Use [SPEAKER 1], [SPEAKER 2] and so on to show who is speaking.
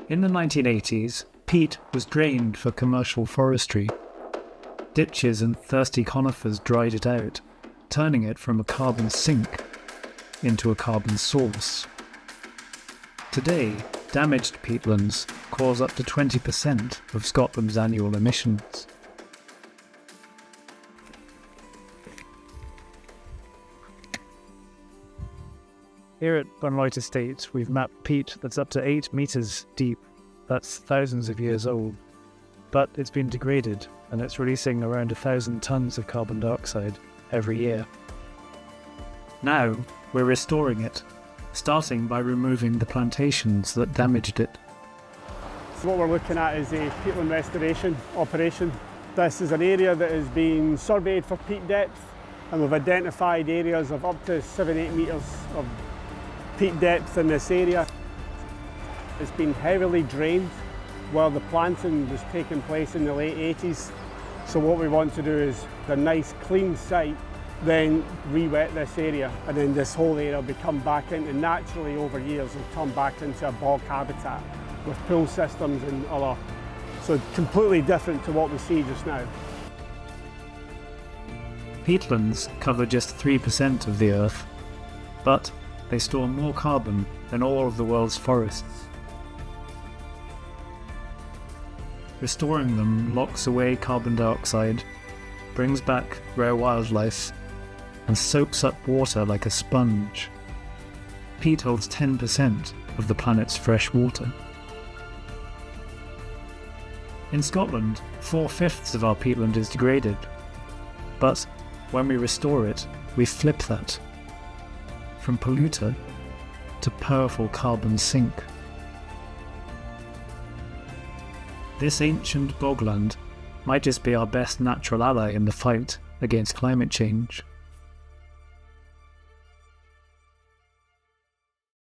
[SPEAKER 1] In the 1980s, peat was drained for commercial forestry. Ditches and thirsty conifers dried it out, turning it from a carbon sink into a carbon source. Today, damaged peatlands cause up to 20% of Scotland's annual emissions. Here at Bunloit Estate, we've mapped peat that's up to 8 metres deep. That's thousands of years old. But it's been degraded, and it's releasing around 1,000 tonnes of carbon dioxide every year. Now, we're restoring it, starting by removing the plantations that damaged it.
[SPEAKER 2] So what we're looking at is a peatland restoration operation. This is an area that has been surveyed for peat depth, and we've identified areas of up to 7-8 metres of peat depth in this area. It's been heavily drained while the planting was taking place in the late 80s. So what we want to do is a nice clean site, then rewet this area, and then this whole area will become back into, naturally over years, will turn back into a bog habitat with pool systems and other. So completely different to what we see just now.
[SPEAKER 1] Peatlands cover just 3% of the Earth, but they store more carbon than all of the world's forests. Restoring them locks away carbon dioxide, brings back rare wildlife, and soaks up water like a sponge. Peat holds 10% of the planet's fresh water. In Scotland, 4/5 of our peatland is degraded, but when we restore it, we flip that from polluter to powerful carbon sink. This ancient bogland might just be our best natural ally in the fight against climate change.